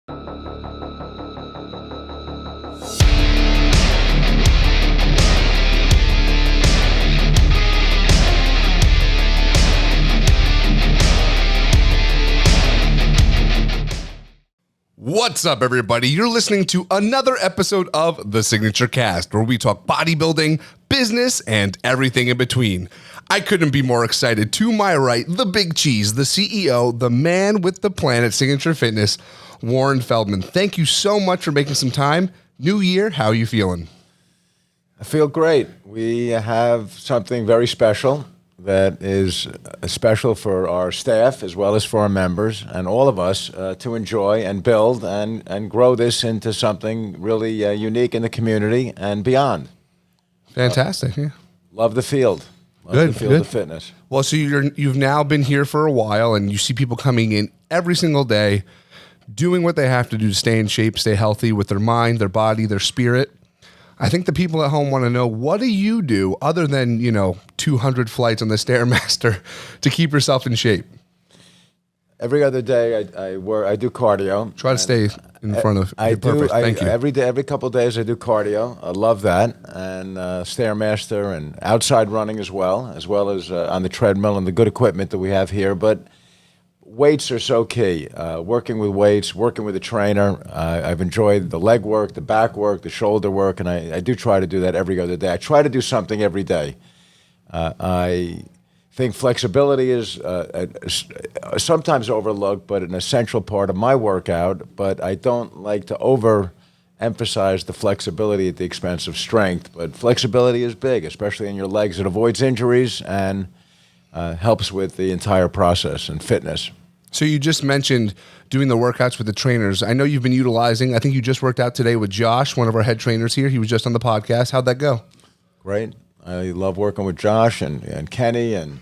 What's up, everybody? You're listening to another episode of the SignatureCAST, where we talk bodybuilding, business, and everything in between. I couldn't be more excited. To my right, the big cheese, the CEO, the man with the plan at Signature Fitness, Warren Feldman. Thank you so much for making some time. New year, how are you feeling? I feel great. We have something very special that is special for our staff as well as for our members and all of us to enjoy and build and grow this into something really unique in the community and beyond. Fantastic. Yeah. Love the field. Love the field of fitness. Well, so you've now been here for a while, and you see people coming in every single day doing what they have to do to stay in shape, stay healthy with their mind, their body, their spirit. I think the people at home want to know, what do you do other than, 200 flights on the Stairmaster to keep yourself in shape? Every other day I do cardio. Try to stay in front of perfect. Thank you. Every couple of days I do cardio. I love that. And Stairmaster and outside running as well as on the treadmill and the good equipment that we have here. But weights are so key. Working with weights, working with a trainer. I've enjoyed the leg work, the back work, the shoulder work, and I do try to do that every other day. I try to do something every day. I think flexibility is sometimes overlooked, but an essential part of my workout. But I don't like to overemphasize the flexibility at the expense of strength. But flexibility is big, especially in your legs. It avoids injuries and helps with the entire process and fitness. So you just mentioned doing the workouts with the trainers. I know you've been utilizing, I think you just worked out today with Josh, one of our head trainers here. He was just on the podcast. How'd that go? Great. I love working with Josh and Kenny and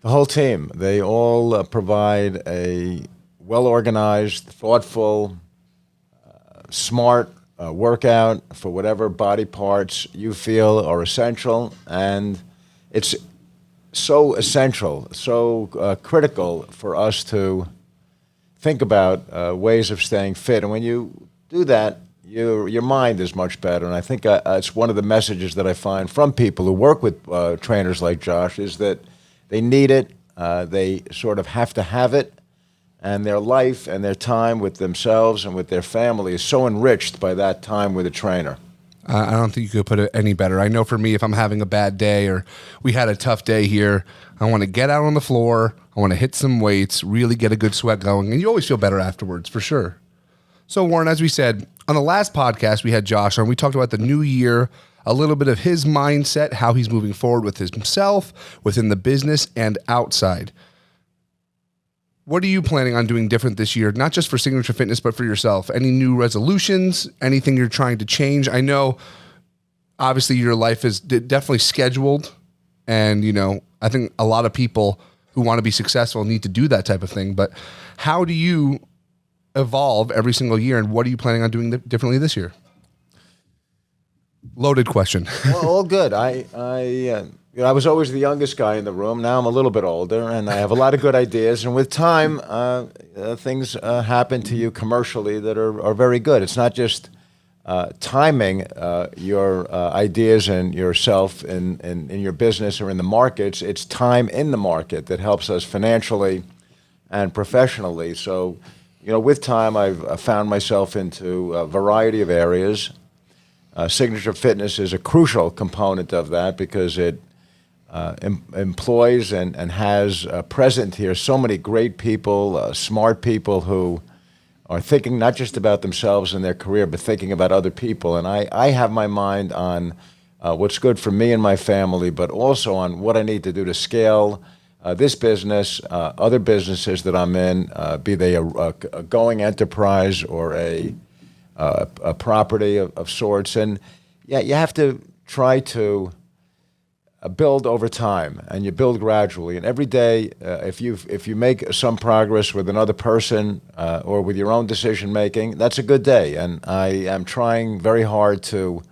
the whole team. They all provide a well-organized, thoughtful, smart workout for whatever body parts you feel are essential. And it's so essential, so critical for us to think about ways of staying fit. And when you do that, your mind is much better. And I think it's one of the messages that I find from people who work with trainers like Josh is that they need it, they sort of have to have it, and their life and their time with themselves and with their family is so enriched by that time with a trainer. I don't think you could put it any better. I know for me, if I'm having a bad day or we had a tough day here, I want to get out on the floor. I want to hit some weights, really get a good sweat going, and you always feel better afterwards, for sure. So, Warren, as we said, on the last podcast, we had Josh on. We talked about the new year, a little bit of his mindset, how he's moving forward with himself, within the business, and outside. What are you planning on doing different this year, not just for Signature Fitness, but for yourself? Any new resolutions, anything you're trying to change? I know, obviously, your life is definitely scheduled, and, I think a lot of people who want to be successful need to do that type of thing, but how do you evolve every single year, and what are you planning on doing differently this year? Loaded question. Well, all good. I was always the youngest guy in the room. Now I'm a little bit older, and I have a lot of good ideas. And with time, things happen to you commercially that are very good. It's not just timing your ideas and yourself in your business or in the markets. It's time in the market that helps us financially and professionally. So, with time, I've found myself into a variety of areas. Signature Fitness is a crucial component of that because it employs and has present here so many great people, smart people who are thinking not just about themselves and their career, but thinking about other people. And I have my mind on what's good for me and my family, but also on what I need to do to scale this business, other businesses that I'm in, be they a going enterprise or a property of sorts. And yeah, you have to try to build over time, and you build gradually. And every day, if you make some progress with another person or with your own decision making, that's a good day. And I am trying very hard to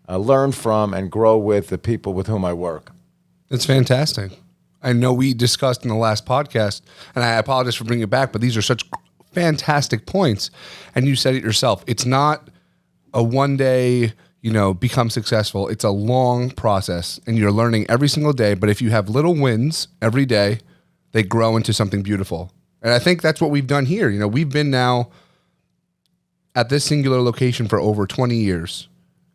learn from and grow with the people with whom I work. It's fantastic. I know we discussed in the last podcast, and I apologize for bringing it back, but these are such fantastic points. And you said it yourself. It's not a one day, become successful. It's a long process and you're learning every single day. But if you have little wins every day, they grow into something beautiful. And I think that's what we've done here. We've been now at this singular location for over 20 years.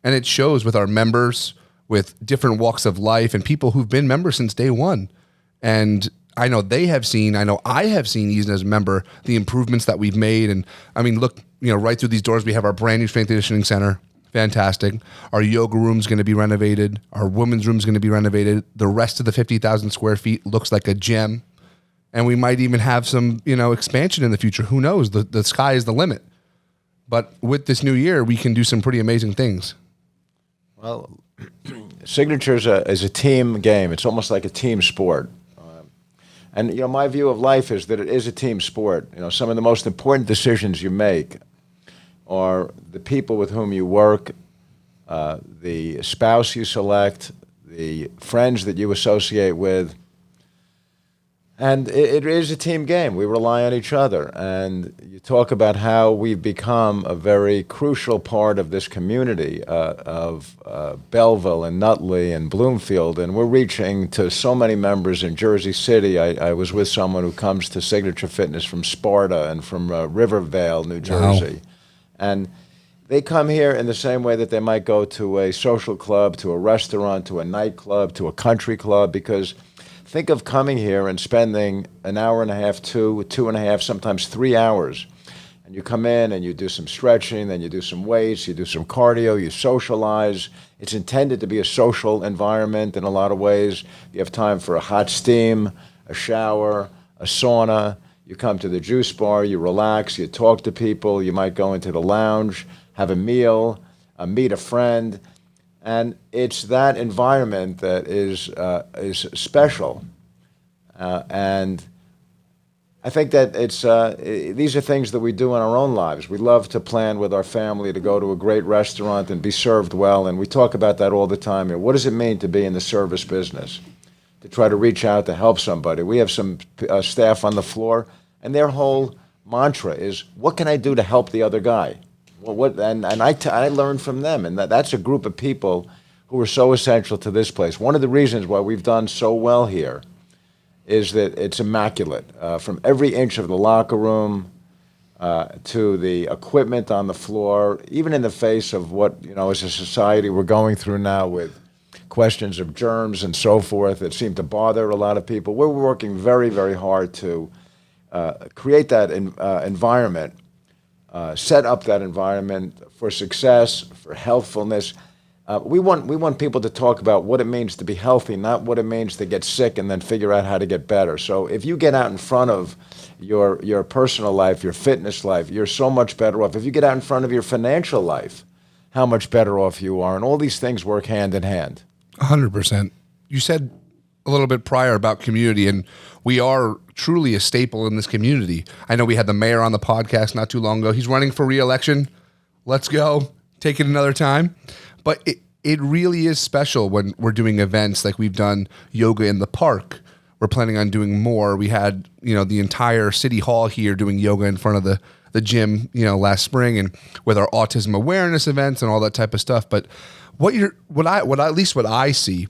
And it shows with our members, with different walks of life and people who've been members since day one. And I know I have seen, even as a member, the improvements that we've made. And I mean, look, right through these doors, we have our brand new strength and conditioning center. Fantastic. Our yoga room's going to be renovated. Our women's room's going to be renovated. The rest of the 50,000 square feet looks like a gem. And we might even have some, expansion in the future. Who knows? The sky is the limit. But with this new year, we can do some pretty amazing things. Well, Signature is a team game. It's almost like a team sport. And my view of life is that it is a team sport. Some of the most important decisions you make are the people with whom you work, the spouse you select, the friends that you associate with. And it is a team game. We rely on each other. And you talk about how we've become a very crucial part of this community of Belleville and Nutley and Bloomfield. And we're reaching to so many members in Jersey City. I was with someone who comes to Signature Fitness from Sparta and from Rivervale, New Jersey. Wow. And they come here in the same way that they might go to a social club, to a restaurant, to a nightclub, to a country club, because think of coming here and spending an hour and a half, 2.5, sometimes 3 hours. And you come in and you do some stretching, then you do some weights, you do some cardio, you socialize. It's intended to be a social environment in a lot of ways. You have time for a hot steam, a shower, a sauna. You come to the juice bar, you relax, you talk to people. You might go into the lounge, have a meal, meet a friend. And it's that environment that is special, and I think that these are things that we do in our own lives. We love to plan with our family to go to a great restaurant and be served well, and we talk about that all the time here. What does it mean to be in the service business? To try to reach out to help somebody. We have some staff on the floor, and their whole mantra is, "What can I do to help the other guy?" I learned from them, and that's a group of people who are so essential to this place. One of the reasons why we've done so well here is that it's immaculate. From every inch of the locker room to the equipment on the floor, even in the face of what, as a society we're going through now with questions of germs and so forth that seem to bother a lot of people. We're working very, very hard to create that environment. Set up that environment for success, for healthfulness. We want people to talk about what it means to be healthy, not what it means to get sick and then figure out how to get better. So if you get out in front of your personal life, your fitness life, you're so much better off. If you get out in front of your financial life, how much better off you are. And all these things work hand in hand. 100%. You said a little bit prior about community, and we are truly a staple in this community. I know we had the mayor on the podcast not too long ago. He's running for re-election. Let's go. Take it another time. But it really is special when we're doing events like we've done yoga in the park. We're planning on doing more. We had, the entire city hall here doing yoga in front of the gym, last spring, and with our autism awareness events and all that type of stuff. But what I see,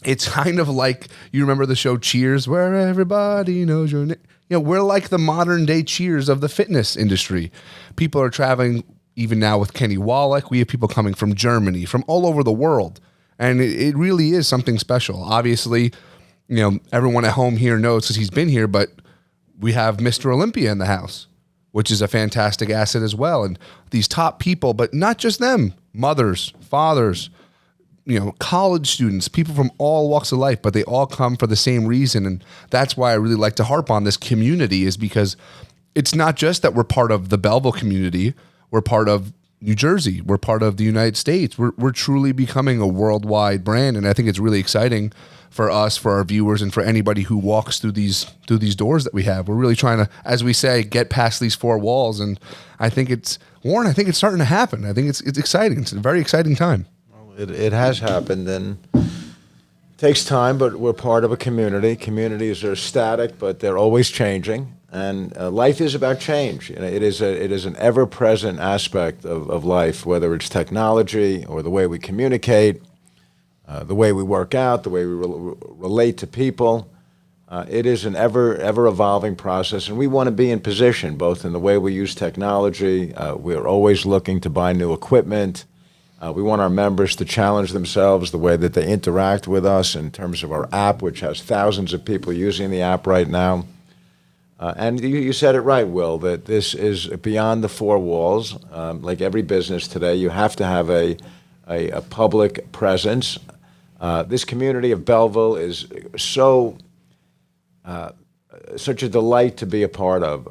it's kind of like, you remember the show Cheers, where everybody knows your name. We're like the modern day Cheers of the fitness industry. People are traveling, even now with Kenny Wallach. We have people coming from Germany, from all over the world. And it really is something special. Obviously, everyone at home here knows because he's been here, but we have Mr. Olympia in the house, which is a fantastic asset as well. And these top people, but not just them, mothers, fathers, college students, people from all walks of life, but they all come for the same reason. And that's why I really like to harp on this community, is because it's not just that we're part of the Belleville community. We're part of New Jersey. We're part of the United States. We're truly becoming a worldwide brand. And I think it's really exciting for us, for our viewers, and for anybody who walks through these doors that we have. We're really trying to, as we say, get past these four walls. And I think it's starting to happen. I think it's exciting. It's a very exciting time. It has happened, and it takes time, but we're part of a community. Communities are static, but they're always changing. And life is about change. It is an ever-present aspect of life, whether it's technology or the way we communicate, the way we work out, the way we relate to people. It is an ever-evolving process, and we want to be in position, both in the way we use technology. We're always looking to buy new equipment. We want our members to challenge themselves the way that they interact with us in terms of our app, which has thousands of people using the app right now. And you said it right, Will, that this is beyond the four walls. Like every business today, you have to have a public presence. This community of Belleville is such a delight to be a part of.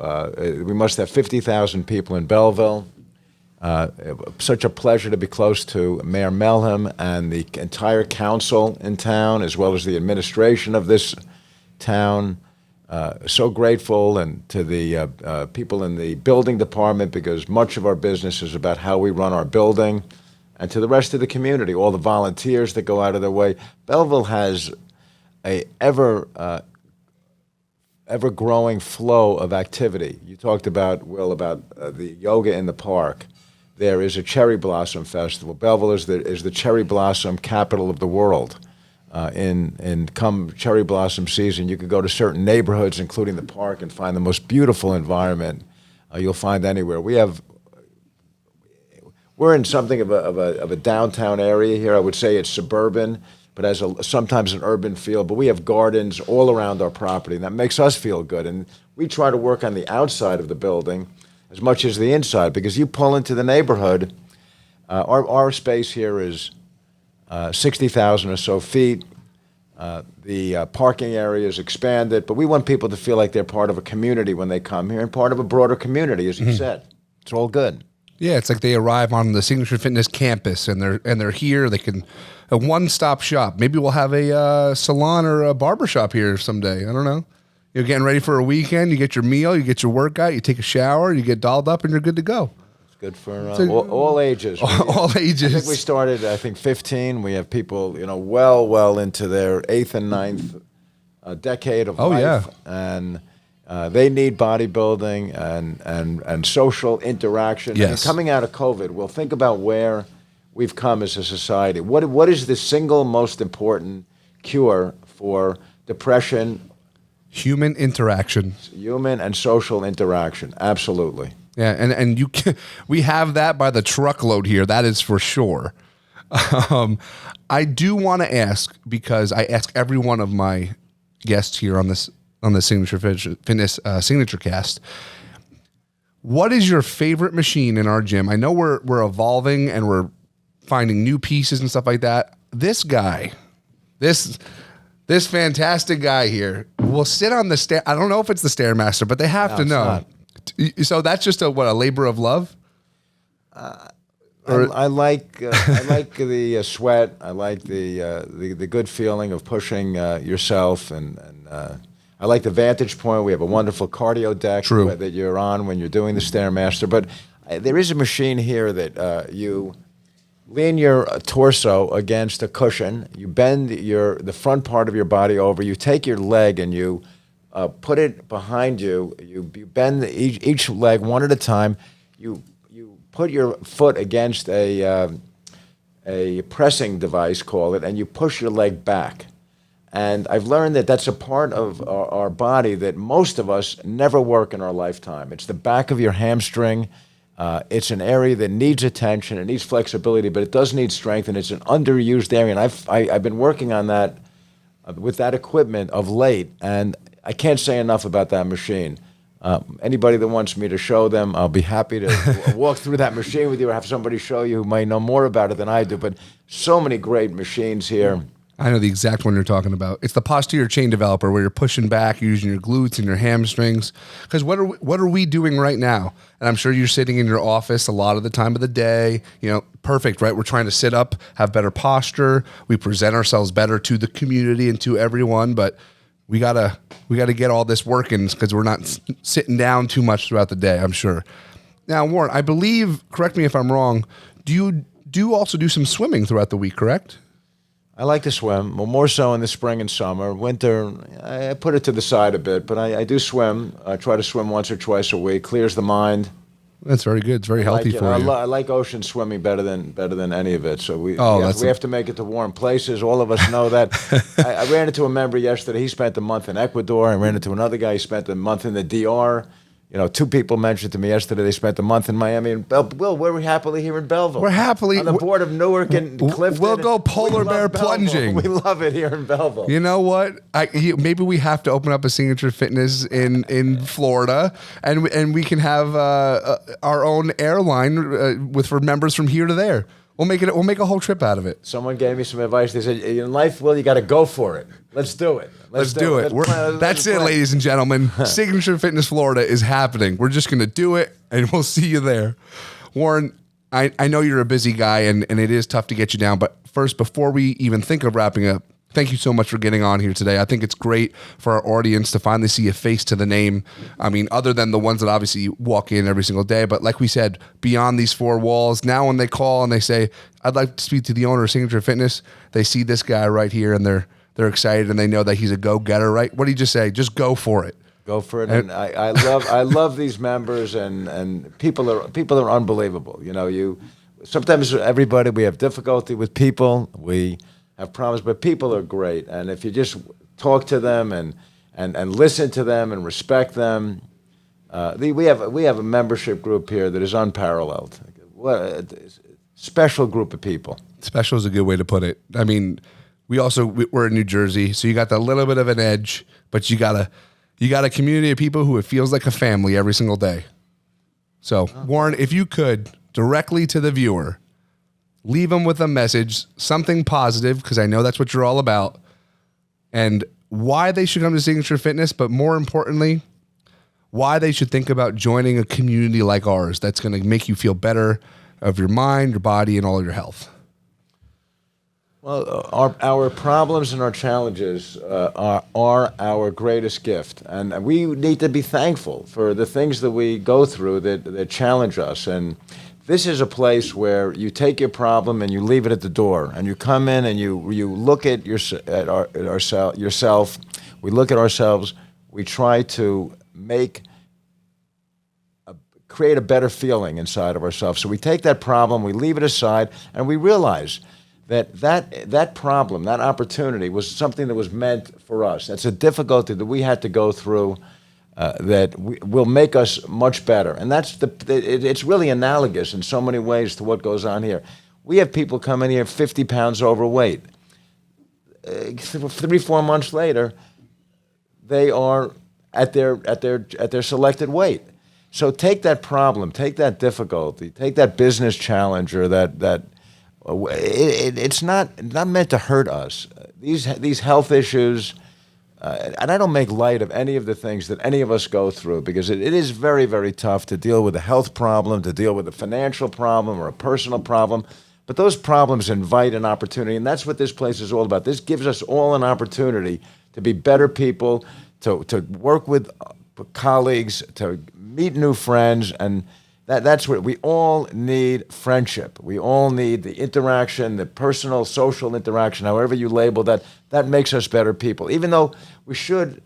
We must have 50,000 people in Belleville. Such a pleasure to be close to Mayor Melham and the entire council in town, as well as the administration of this town. So grateful, and to the people in the building department, because much of our business is about how we run our building, and to the rest of the community, all the volunteers that go out of their way. Belleville has a ever-growing flow of activity. You talked about, Will, about the yoga in the park. There is a cherry blossom festival. Belleville is the cherry blossom capital of the world. In come cherry blossom season, you could go to certain neighborhoods, including the park, and find the most beautiful environment you'll find anywhere. We're in something of a downtown area here. I would say it's suburban, but has sometimes an urban feel. But we have gardens all around our property, and that makes us feel good. And we try to work on the outside of the building as much as the inside, because you pull into the neighborhood. Our space here is 60,000 or so feet. The parking area is expanded, but we want people to feel like they're part of a community when they come here, and part of a broader community, as you said. It's all good. Yeah, it's like they arrive on the Signature Fitness campus, and they're here. They can a one-stop shop. Maybe we'll have a salon or a barber shop here someday. I don't know. You're getting ready for a weekend. You get your meal, you get your workout, you take a shower, you get dolled up, and you're good to go. Good for all ages. All ages. I think we started, 15. We have people, well into their 8th and 9th decade of life. Yeah. And they need bodybuilding and social interaction. Yes. And coming out of COVID, we'll think about where we've come as a society. What is the single most important cure for depression? Human interaction. Human and social interaction. Absolutely. Yeah, and we have that by the truckload here. That is for sure. I do want to ask, because I ask every one of my guests here on the Signature Fitness SignatureCAST, what is your favorite machine in our gym? I know we're evolving and we're finding new pieces and stuff like that. This guy, this fantastic guy here, will sit on the stair. I don't know if it's the Stairmaster, but they have to know. Not. So that's just a labor of love? I like the sweat. I like the good feeling of pushing yourself, and I like the vantage point. We have a wonderful cardio deck that you're on when you're doing the Stairmaster. But there is a machine here that you lean your torso against a cushion. You bend the front part of your body over. You take your leg and you put it behind you. You bend each leg one at a time. You put your foot against a pressing device, call it, and you push your leg back. And I've learned that that's a part of our body that most of us never work in our lifetime. It's the back of your hamstring. It's an area that needs attention. It needs flexibility, but it does need strength, and it's an underused area. And I've been working on that with that equipment of late, and I can't say enough about that machine. Anybody that wants me to show them, I'll be happy to walk through that machine with you or have somebody show you who might know more about it than I do. But so many great machines here. I know the exact one you're talking about. It's the posterior chain developer, where you're pushing back, you're using your glutes and your hamstrings. Because what are we doing right now? And I'm sure you're sitting in your office a lot of the time of the day. Perfect, right? We're trying to sit up, have better posture. We present ourselves better to the community and to everyone. But we gotta get all this working, because we're not sitting down too much throughout the day, I'm sure. Now, Warren, I believe, correct me if I'm wrong, do you also do some swimming throughout the week, correct? I like to swim, well, more so in the spring and summer. Winter, I put it to the side a bit, but I do swim. I try to swim once or twice a week. Clears the mind. That's very good. It's very healthy for you. I like ocean swimming better than any of it. So we have to make it to warm places. All of us know that. I ran into a member yesterday. He spent a month in Ecuador. I ran into another guy. He spent a month in the DR. You know, 2 people mentioned to me yesterday they spent a month in Miami. And Will, we're happily here in Belleville. We're happily on the board of Newark and Clifton. We'll go polar bear plunging. We love it here in Belleville. You know what? Maybe we have to open up a Signature Fitness in Florida, and we can have our own airline for members from here to there. We'll make a whole trip out of it. Someone gave me some advice. They said, in life, Will, you got to go for it. Let's do it. Let's do it. That's it, ladies and gentlemen. Signature Fitness Florida is happening. We're just going to do it, and we'll see you there. Warren, I know you're a busy guy, and it is tough to get you down. But first, before we even think of wrapping up, thank you so much for getting on here today. I think it's great for our audience to finally see a face to the name. I mean, other than the ones that obviously walk in every single day. But like we said, beyond these 4 walls, now when they call and they say, I'd like to speak to the owner of Signature Fitness, they see this guy right here and they're excited and they know that he's a go-getter, right? What did you just say? Just go for it. Go for it. And I love these members and people are unbelievable. You know, sometimes everybody, we have difficulty with people. We have problems, but people are great. And if you just talk to them and listen to them and respect them, we have a membership group here that is unparalleled. What a special group of people. Special is a good way to put it. I mean, we're in New Jersey, so you got that little bit of an edge, but you got a community of people who it feels like a family every single day. So, Warren, if you could directly to the viewer, leave them with a message, something positive, because I know that's what you're all about, and why they should come to Signature Fitness, but more importantly, why they should think about joining a community like ours that's going to make you feel better of your mind, your body, and all your health. Well, our problems and our challenges are our greatest gift, and we need to be thankful for the things that we go through that challenge us. And this is a place where you take your problem and you leave it at the door, and you come in and you look at yourself. We look at ourselves. We try to create a better feeling inside of ourselves. So we take that problem, we leave it aside, and we realize that problem, that opportunity was something that was meant for us. That's a difficulty that we had to go through that will make us much better. And it's really analogous in so many ways to what goes on here. We have people come in here 50 pounds overweight. 3-4 months later, they are at their selected weight. So take that problem, take that difficulty, take that business challenge or that it's not meant to hurt us. These health issues, and I don't make light of any of the things that any of us go through, because it is very, very tough to deal with a health problem, to deal with a financial problem or a personal problem. But those problems invite an opportunity, and that's what this place is all about. This gives us all an opportunity to be better people, to work with colleagues, to meet new friends, and that's what we all need. Friendship. We all need the interaction, the personal, social interaction, however you label that. That makes us better people. Even though we should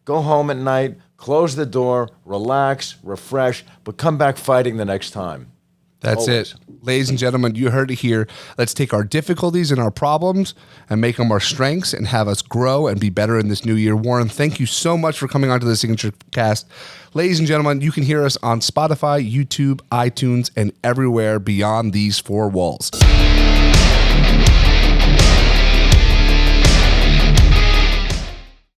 go home at night, close the door, relax, refresh, but come back fighting the next time. That's always. It. Ladies and gentlemen, you heard it here. Let's take our difficulties and our problems and make them our strengths and have us grow and be better in this new year. Warren, thank you so much for coming on to the Signature Cast. Ladies and gentlemen, you can hear us on Spotify, YouTube, iTunes, and everywhere beyond these 4 walls.